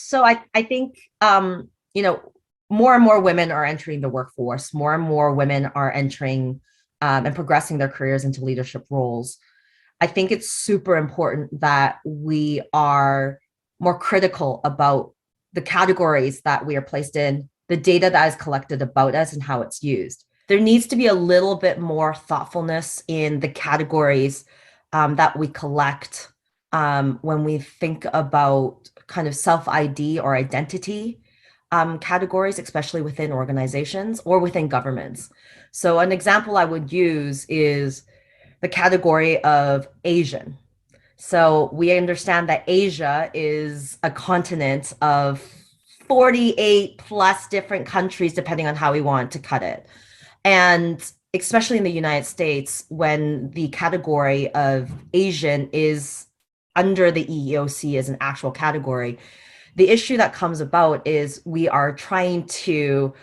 So I think you know, more and more women are entering the workforce. More and more women are entering and progressing their careers into leadership roles. I think it's super important that we are more critical about the categories that we are placed in, the data that is collected about us, and how it's used. There needs to be a little bit more thoughtfulness in the categories that we collect when we think about kind of self-ID or identity categories, especially within organizations or within governments. So an example I would use is the category of Asian. So we understand that Asia is a continent of 48 plus different countries, depending on how we want to cut it. And especially in the United States, when the category of Asian is under the EEOC as an actual category, the issue that comes about is we are trying to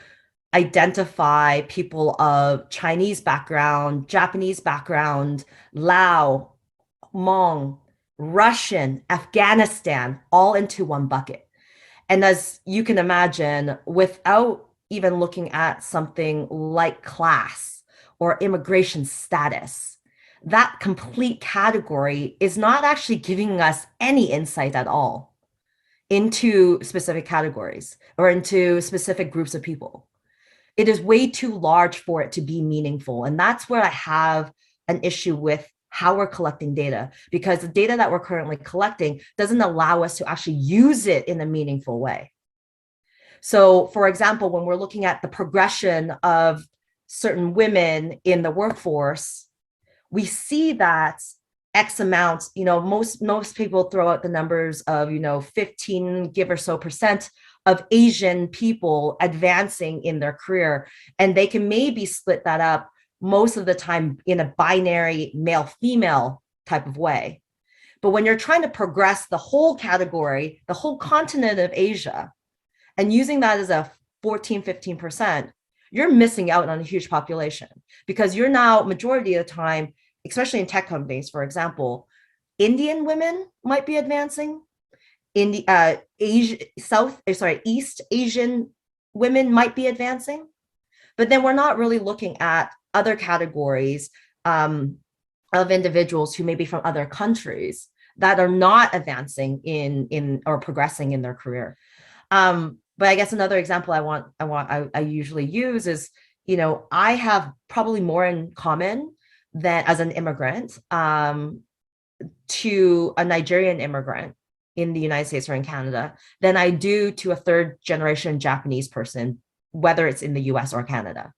identify people of Chinese background, Japanese background, Lao, Hmong, Russian, Afghanistan, all into one bucket. And as you can imagine, without even looking at something like class or immigration status, that complete category is not actually giving us any insight at all into specific categories or into specific groups of people. It is way too large for it to be meaningful. And that's where I have an issue with how we're collecting data, because the data that we're currently collecting doesn't allow us to actually use it in a meaningful way. So, for example, when we're looking at the progression of certain women in the workforce, we see that X amount, most people throw out the numbers of, 15 give or so percent of Asian people advancing in their career. And they can maybe split that up most of the time in a binary male-female type of way. But when you're trying to progress the whole category, the whole continent of Asia, and using that as a 14, 15%, you're missing out on a huge population, because you're now, majority of the time, especially in tech companies, for example, Indian women might be advancing. East Asian women might be advancing, but then we're not really looking at other categories of individuals who may be from other countries that are not advancing in or progressing in their career. But I guess another example I usually use is, I have probably more in common than as an immigrant to a Nigerian immigrant in the United States or in Canada than I do to a third generation Japanese person, whether it's in the US or Canada.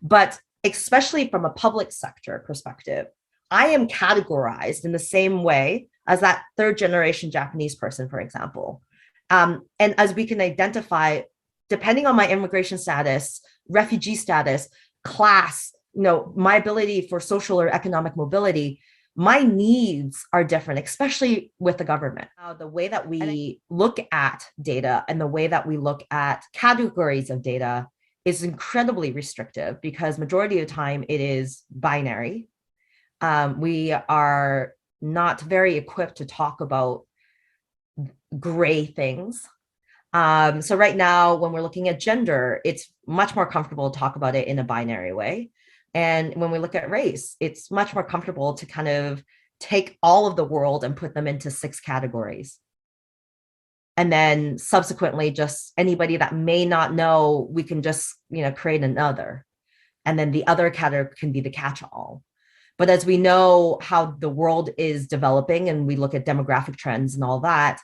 But especially from a public sector perspective, I am categorized in the same way as that third generation Japanese person, for example. And as we can identify, depending on my immigration status, refugee status, class, my ability for social or economic mobility, my needs are different, especially with the government. The way that we look at data and the way that we look at categories of data is incredibly restrictive, because majority of the time it is binary. We are not very equipped to talk about gray things. So right now, when we're looking at gender, it's much more comfortable to talk about it in a binary way. And when we look at race, it's much more comfortable to kind of take all of the world and put them into 6 categories. And then subsequently, just anybody that may not know, we can just, create another. And then the other category can be the catch-all. But as we know how the world is developing and we look at demographic trends and all that,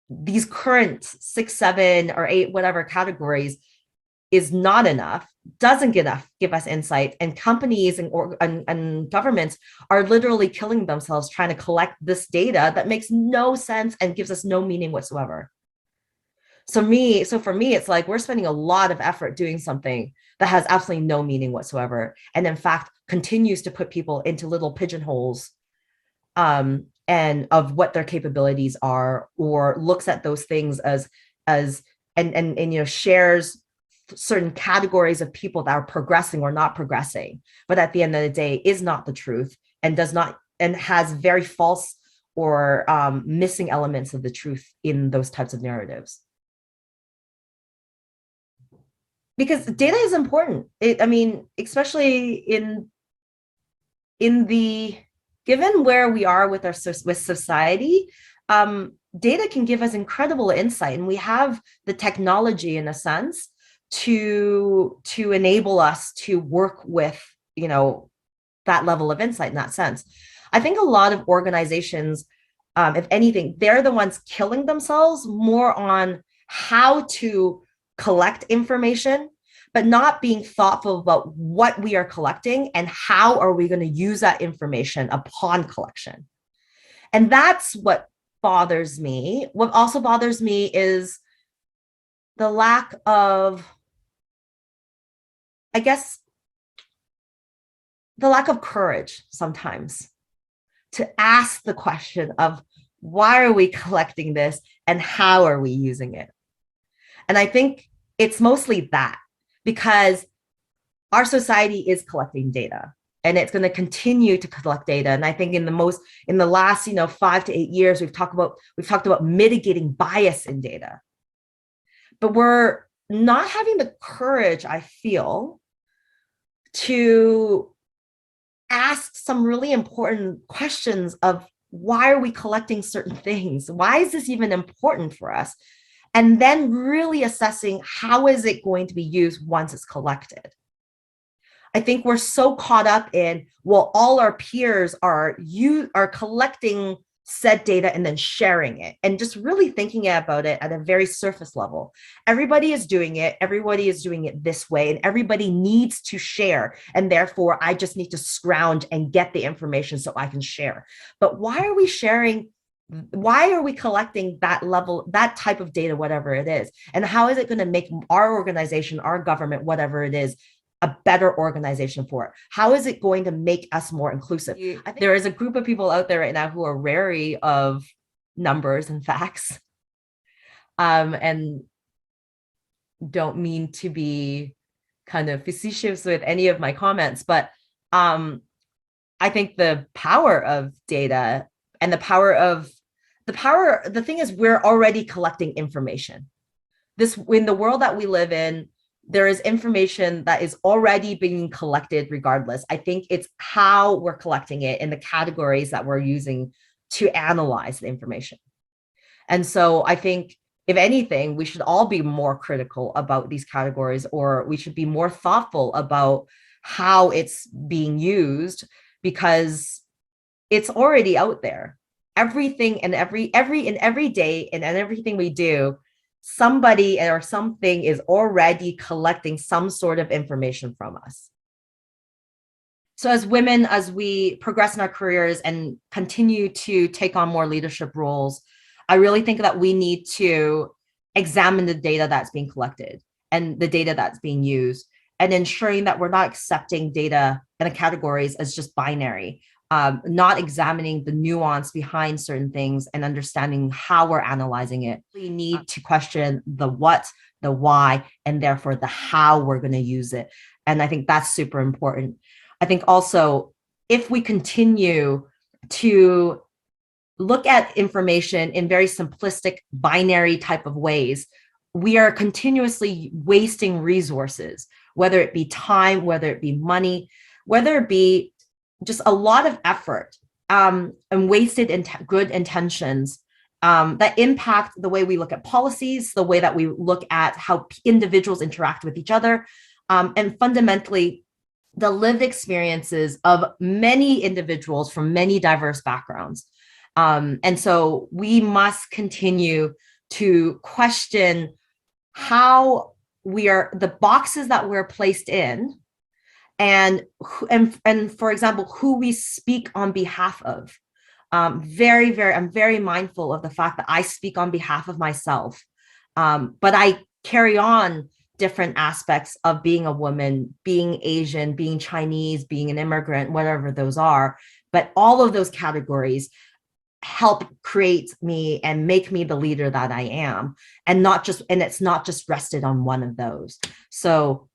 these current 6, 7, or 8, whatever categories is not enough, doesn't give us insight. And companies and governments are literally killing themselves trying to collect this data that makes no sense and gives us no meaning whatsoever. So for me, it's like we're spending a lot of effort doing something that has absolutely no meaning whatsoever. And in fact, continues to put people into little pigeonholes and of what their capabilities are, or looks at those things as shares certain categories of people that are progressing or not progressing, but at the end of the day is not the truth, and does not, and has very false or missing elements of the truth in those types of narratives. Because data is important. I mean, especially in the given where we are with with society, data can give us incredible insight, and we have the technology in a sense to enable us to work with, that level of insight in that sense. I think a lot of organizations, if anything, they're the ones killing themselves more on how to collect information, but not being thoughtful about what we are collecting and how are we going to use that information upon collection. And that's what bothers me. What also bothers me is the lack of, I guess, the lack of courage sometimes to ask the question of why are we collecting this and how are we using it? And I think it's mostly that, because our society is collecting data and it's going to continue to collect data. And I think in the last 5 to 8 years, we've talked about mitigating bias in data, but we're not having the courage, I feel, to ask some really important questions of why are we collecting certain things? Why is this even important for us? And then really assessing how is it going to be used once it's collected. I think we're so caught up in, well, all our peers are collecting said data and then sharing it, and just really thinking about it at a very surface level. Everybody is doing it. Everybody is doing it this way, and everybody needs to share. And therefore, I just need to scrounge and get the information so I can share. But why are we sharing? Why are we collecting that level, that type of data, whatever it is? And how is it going to make our organization, our government, whatever it is, a better organization for it? How is it going to make us more inclusive? I think there is a group of people out there right now who are wary of numbers and facts, and don't mean to be kind of facetious with any of my comments, but I think the power of data and the thing is, we're already collecting information. In the world that we live in, there is information that is already being collected regardless. I think it's how we're collecting it and the categories that we're using to analyze the information. And so I think, if anything, we should all be more critical about these categories, or we should be more thoughtful about how it's being used, because it's already out there. Everything and every day and everything we do, somebody or something is already collecting some sort of information from us. So as women, as we progress in our careers and continue to take on more leadership roles, I really think that we need to examine the data that's being collected and the data that's being used, and ensuring that we're not accepting data and the categories as just binary. Not examining the nuance behind certain things and understanding how we're analyzing it. We need to question the what, the why, and therefore the how we're going to use it. And I think that's super important. I think also, if we continue to look at information in very simplistic binary type of ways, we are continuously wasting resources, whether it be time, whether it be money, whether it be just a lot of effort, and wasted good intentions that impact the way we look at policies, the way that we look at how individuals interact with each other, and fundamentally the lived experiences of many individuals from many diverse backgrounds. And so we must continue to question how the boxes that we're placed in, and for example, who we speak on behalf of. I'm very mindful of the fact that I speak on behalf of myself, but I carry on different aspects of being a woman, being Asian, being Chinese, being an immigrant, whatever those are. But all of those categories help create me and make me the leader that I am, and it's not just rested on one of those. So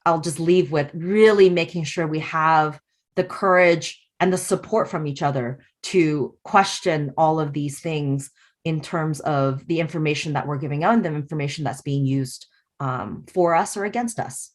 I'll just leave with really making sure we have the courage and the support from each other to question all of these things in terms of the information that we're giving out and the information that's being used for us or against us.